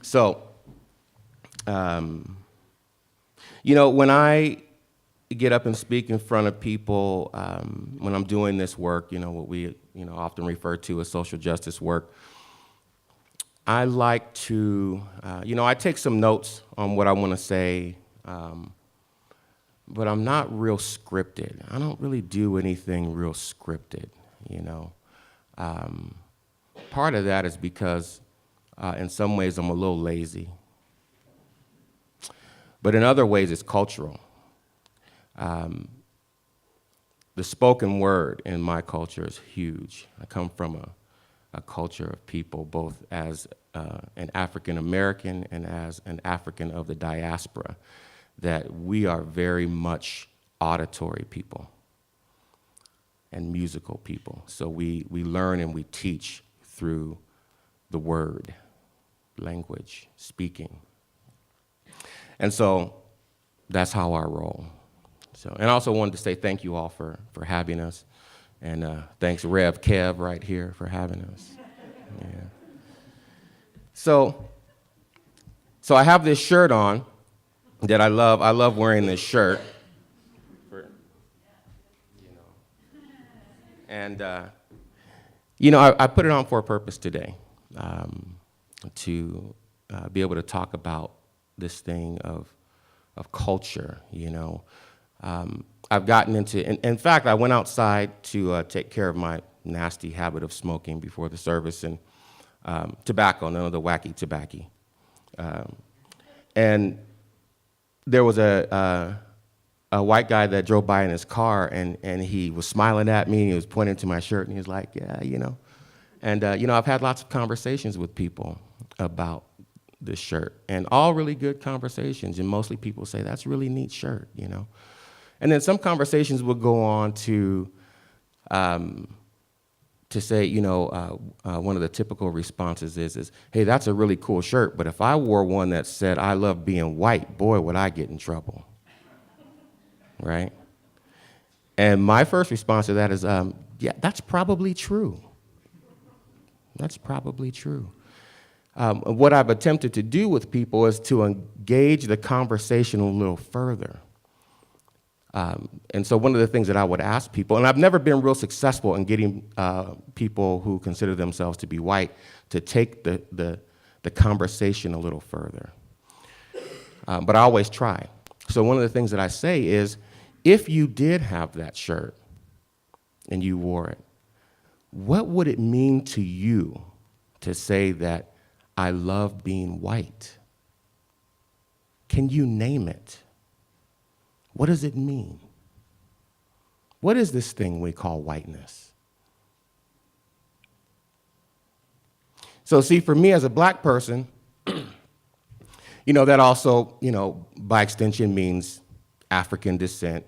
So, when I get up and speak in front of people, when I'm doing this work, what we, often refer to as social justice work, I like to, I take some notes on what I want to say, but I'm not real scripted. I don't really do anything real scripted, you know. Part of that is because in some ways I'm a little lazy, but in other ways it's cultural. The spoken word in my culture is huge. I come from a culture of people, both as an African American and as an African of the diaspora, that we are very much auditory people and musical people. So we learn and we teach through the word, language, speaking. And so that's how I roll. So, and I also wanted to say thank you all for having us. And thanks Rev Kev right here for having us. Yeah. So I have this shirt on that I love. I love wearing this shirt. And I put it on for a purpose today, to be able to talk about this thing of culture. I've gotten into, in fact, I went outside to take care of my nasty habit of smoking before the service, and tobacco, none of the wacky tobacco. And there was a white guy that drove by in his car, and he was smiling at me, and he was pointing to my shirt, and he was like, yeah. And, I've had lots of conversations with people about this shirt, and all really good conversations, and mostly people say, that's a really neat shirt, And then some conversations will go on to say, one of the typical responses is, hey, that's a really cool shirt, but if I wore one that said, I love being white, boy, would I get in trouble, right? And my first response to that is, yeah, that's probably true. That's probably true. What I've attempted to do with people is to engage the conversation a little further. And so one of the things that I would ask people, and I've never been real successful in getting people who consider themselves to be white to take the conversation a little further. But I always try. So one of the things that I say is, if you did have that shirt and you wore it, what would it mean to you to say that I love being white? Can you name it? What does it mean? What is this thing we call whiteness? So see, for me as a black person, that also, by extension means African descent,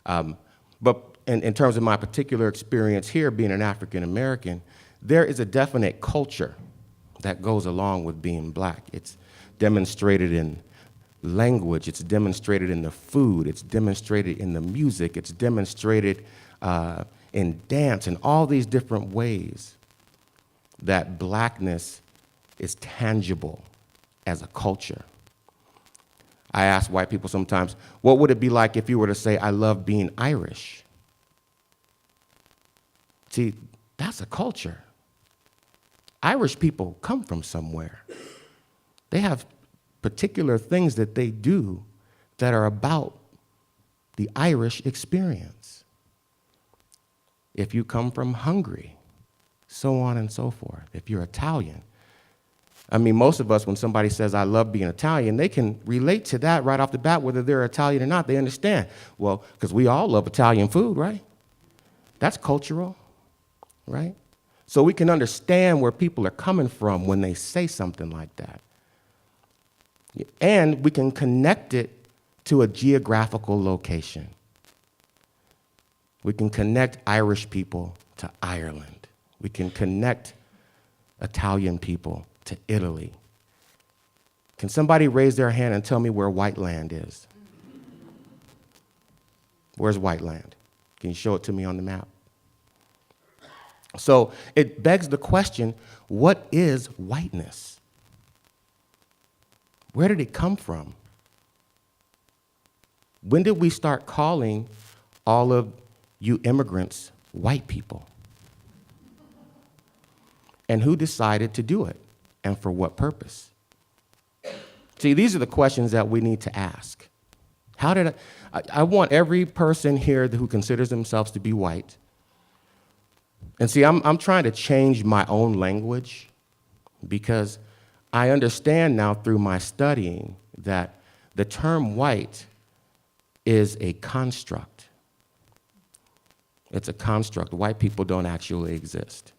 But in terms of my particular experience here, being an African American, there is a definite culture that goes along with being black. It's demonstrated in language, it's demonstrated in the food, it's demonstrated in the music, it's demonstrated in dance, and all these different ways that blackness is tangible as a culture. I ask white people sometimes, what would it be like if you were to say, I love being Irish? See, that's a culture. Irish people come from somewhere. They have particular things that they do that are about the Irish experience. If you come from Hungary, so on and so forth. If you're Italian, most of us, when somebody says, I love being Italian, they can relate to that right off the bat, whether they're Italian or not. They understand. Well, because we all love Italian food, right? That's cultural, right? So we can understand where people are coming from when they say something like that. And we can connect it to a geographical location. We can connect Irish people to Ireland. We can connect Italian people to Italy. Can somebody raise their hand and tell me where white land is? Where's white land? Can you show it to me on the map? So it begs the question, what is whiteness? Where did it come from? When did we start calling all of you immigrants white people? And who decided to do it? And for what purpose? See, these are the questions that we need to ask. How did I want every person here who considers themselves to be white. And see, I'm trying to change my own language because I understand now through my studying that the term white is a construct. It's a construct. White people don't actually exist.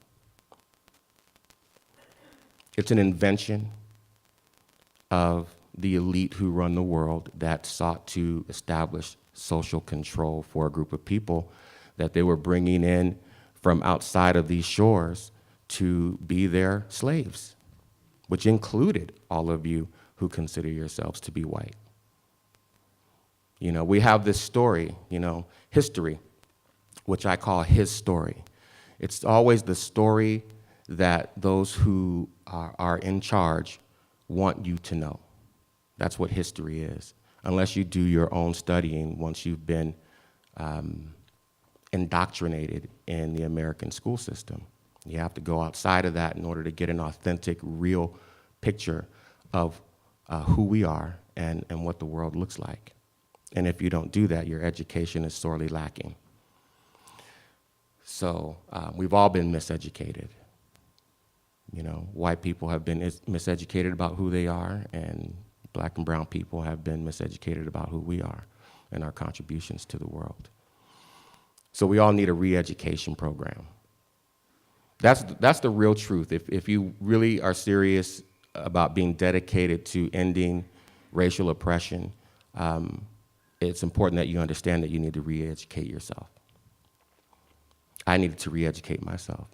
It's an invention of the elite who run the world that sought to establish social control for a group of people that they were bringing in from outside of these shores to be their slaves, which included all of you who consider yourselves to be white. You know, we have this story, you know, history, which I call his story. It's always the story that those who are in charge want you to know. That's what history is, unless you do your own studying once you've been indoctrinated in the American school system. You have to go outside of that in order to get an authentic, real picture of who we are and what the world looks like. And if you don't do that, your education is sorely lacking. So we've all been miseducated. You know, white people have been miseducated about who they are, and black and brown people have been miseducated about who we are and our contributions to the world. So we all need a re-education program. That's the real truth. If you really are serious about being dedicated to ending racial oppression, it's important that you understand that you need to re-educate yourself. I needed to re-educate myself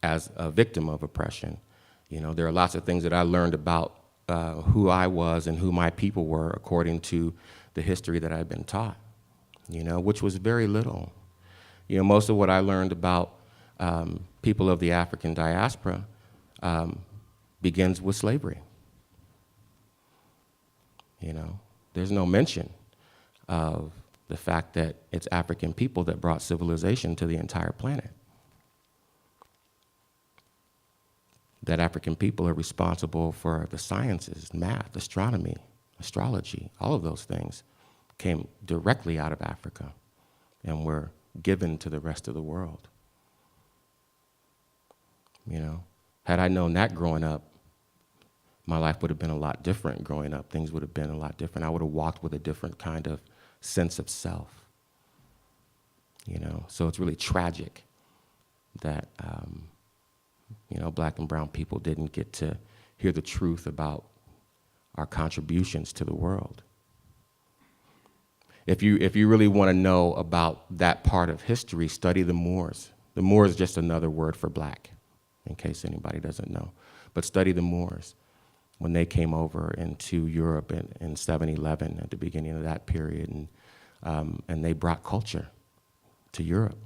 as a victim of oppression. You know, there are lots of things that I learned about who I was and who my people were according to the history that I've been taught, you know, which was very little. You know, most of what I learned about people of the African diaspora begins with slavery. You know, there's no mention of the fact that it's African people that brought civilization to the entire planet. That African people are responsible for the sciences, math, astronomy, astrology, all of those things came directly out of Africa and were given to the rest of the world. You know, had I known that growing up, my life would have been a lot different growing up. Things would have been a lot different. I would have walked with a different kind of sense of self. You know, so it's really tragic that you know, black and brown people didn't get to hear the truth about our contributions to the world. If you really want to know about that part of history, study the Moors. The Moors is just another word for black, in case anybody doesn't know. But study the Moors when they came over into Europe in 711 at the beginning of that period, and they brought culture to Europe.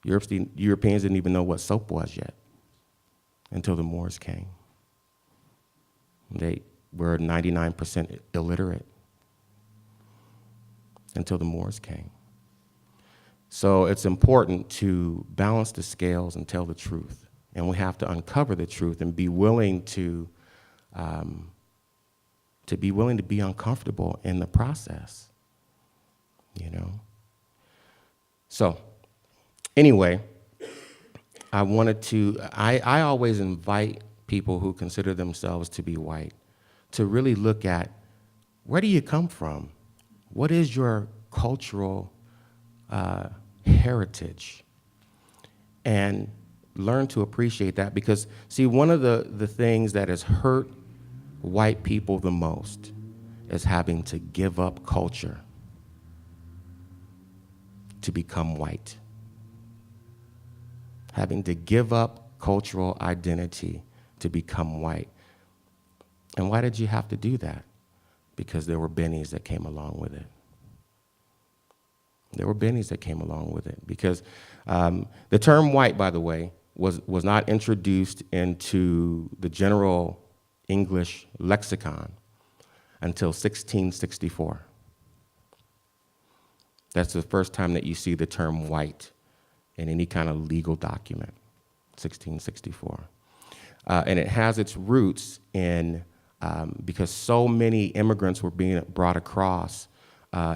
Europeans didn't even know what soap was yet until the Moors came. They were 99% illiterate until the Moors came. So it's important to balance the scales and tell the truth. And we have to uncover the truth and be willing to be uncomfortable in the process, you know? So, anyway, I always invite people who consider themselves to be white to really look at, where do you come from? What is your cultural heritage? And learn to appreciate that, because, see, one of the things that has hurt white people the most is having to give up culture to become white. Having to give up cultural identity to become white. And why did you have to do that? Because there were bennies that came along with it. There were bennies that came along with it. Because the term white, by the way, was not introduced into the general English lexicon until 1664. That's the first time that you see the term white in any kind of legal document, 1664. And it has its roots in, because so many immigrants were being brought across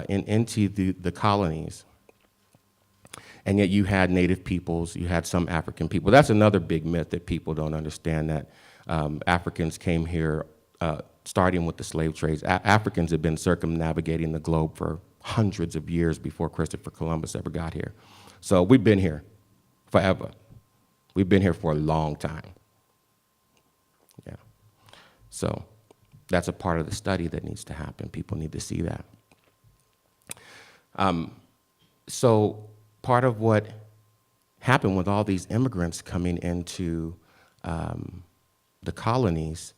into the colonies. And yet you had native peoples, you had some African people. That's another big myth that people don't understand, that Africans came here starting with the slave trades. Africans had been circumnavigating the globe for hundreds of years before Christopher Columbus ever got here. So we've been here forever. We've been here for a long time. Yeah. So that's a part of the study that needs to happen. People need to see that. So part of what happened with all these immigrants coming into the colonies,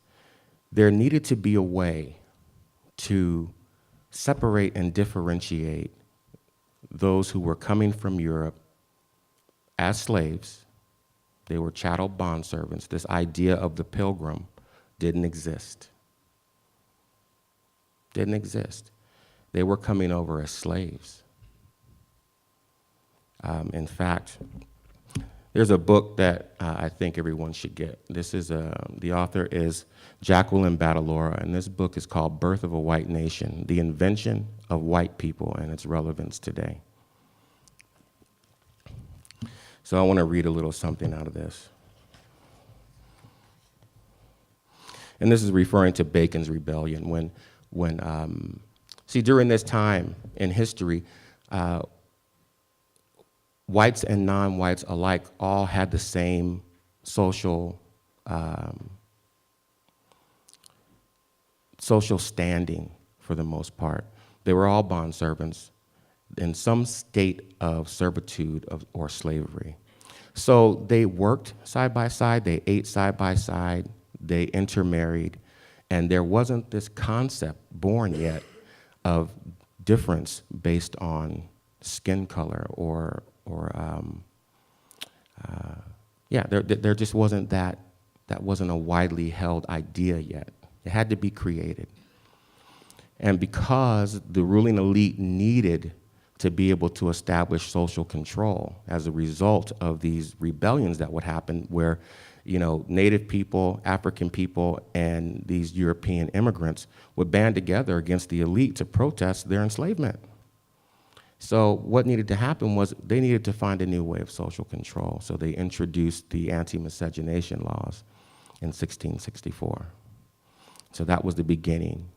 there needed to be a way to separate and differentiate those who were coming from Europe as slaves. They were chattel bondservants. This idea of the pilgrim didn't exist. Didn't exist. They were coming over as slaves. In fact, there's a book that I think everyone should get. This is the author is Jacqueline Badalora, and this book is called Birth of a White Nation: The Invention of White People and Its Relevance Today. So I want to read a little something out of this. And this is referring to Bacon's Rebellion, when see, during this time in history, whites and non-whites alike all had the same social standing for the most part. They were all bondservants in some state of servitude or slavery. So they worked side by side, they ate side by side, they intermarried, and there wasn't this concept born yet of difference based on skin color or there just wasn't that wasn't a widely held idea yet. It had to be created. And because the ruling elite needed to be able to establish social control as a result of these rebellions that would happen where, native people, African people, and these European immigrants would band together against the elite to protest their enslavement. So what needed to happen was they needed to find a new way of social control. So they introduced the anti-miscegenation laws in 1664. So that was the beginning.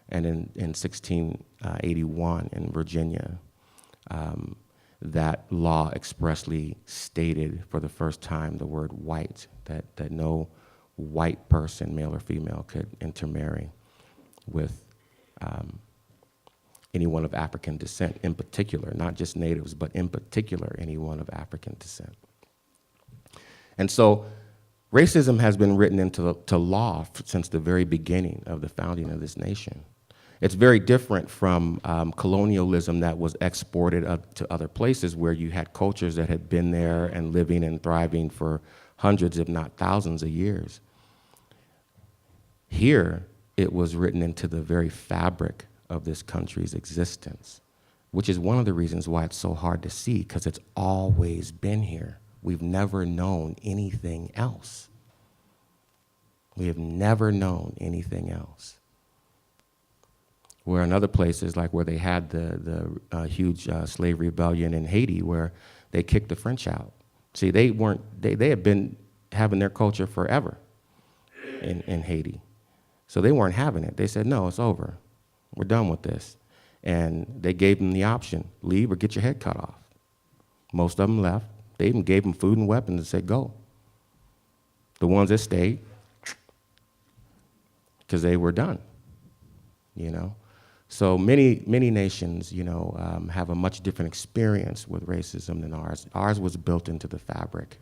And in 1681 in Virginia, that law expressly stated for the first time the word white, that no white person, male or female, could intermarry with anyone of African descent in particular, not just natives, but in particular anyone of African descent. And so racism has been written into law since the very beginning of the founding of this nation. It's very different from colonialism that was exported to other places where you had cultures that had been there and living and thriving for hundreds, if not thousands of years. Here, it was written into the very fabric of this country's existence, which is one of the reasons why it's so hard to see, because it's always been here. We've never known anything else. We have never known anything else. Where in other places, like where they had the huge slave rebellion in Haiti, where they kicked the French out. See, they had been having their culture forever in Haiti. So they weren't having it. They said, no, it's over. We're done with this. And they gave them the option, leave or get your head cut off. Most of them left. They even gave them food and weapons and said, go. The ones that stayed, because they were done, So many nations, have a much different experience with racism than ours. Ours was built into the fabric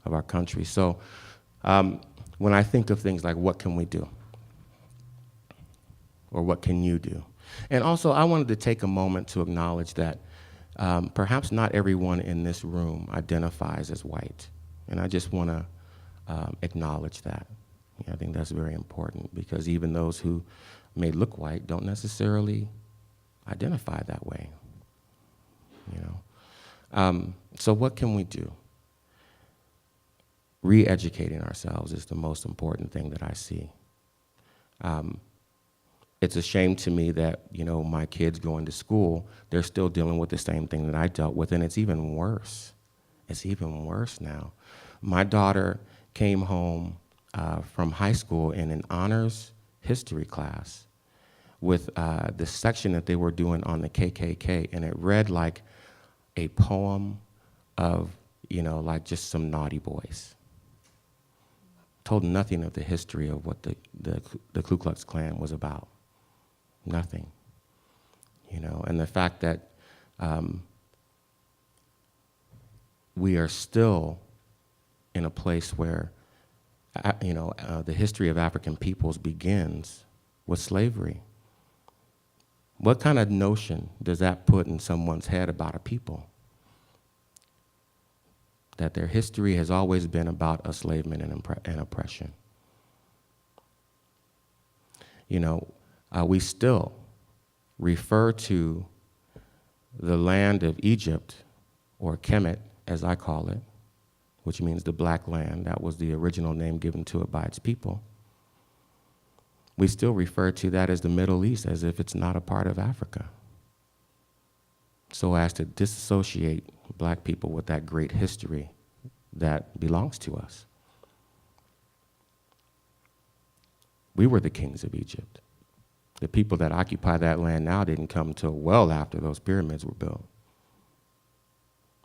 of our country. So when I think of things like what can we do? Or what can you do? And also, I wanted to take a moment to acknowledge that perhaps not everyone in this room identifies as white. And I just want to acknowledge that. I think that's very important because even those who may look white don't necessarily identify that way, you know. So what can we do? Re-educating ourselves is the most important thing that I see. It's a shame to me that, you know, my kids going to school, they're still dealing with the same thing that I dealt with, and it's even worse. It's even worse now. My daughter came home from high school in an honors history class with the section that they were doing on the KKK, and it read like a poem of, you know, like just some naughty boys. Told nothing of the history of what the Ku Klux Klan was about. Nothing, you know, and the fact that we are still in a place where, you know, the history of African peoples begins with slavery. What kind of notion does that put in someone's head about a people? That their history has always been about enslavement and oppression. You know, we still refer to the land of Egypt, or Kemet, as I call it, which means the black land. That was the original name given to it by its people. We still refer to that as the Middle East as if it's not a part of Africa, so as to disassociate black people with that great history that belongs to us. We were the kings of Egypt. The people that occupy that land now didn't come till well after those pyramids were built.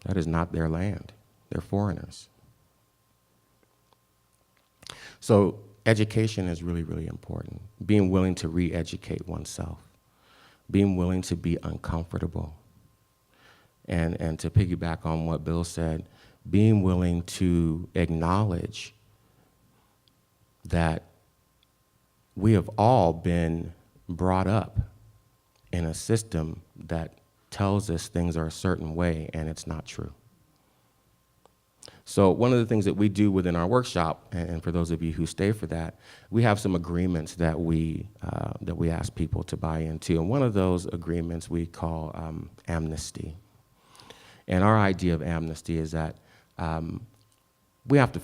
That is not their land. They're foreigners. So education is really, really important. Being willing to re-educate oneself. Being willing to be uncomfortable. And to piggyback on what Bill said, being willing to acknowledge that we have all been brought up in a system that tells us things are a certain way, and it's not true. So one of the things that we do within our workshop, and for those of you who stay for that, we have some agreements that we ask people to buy into. And one of those agreements we call amnesty. And our idea of amnesty is that we have to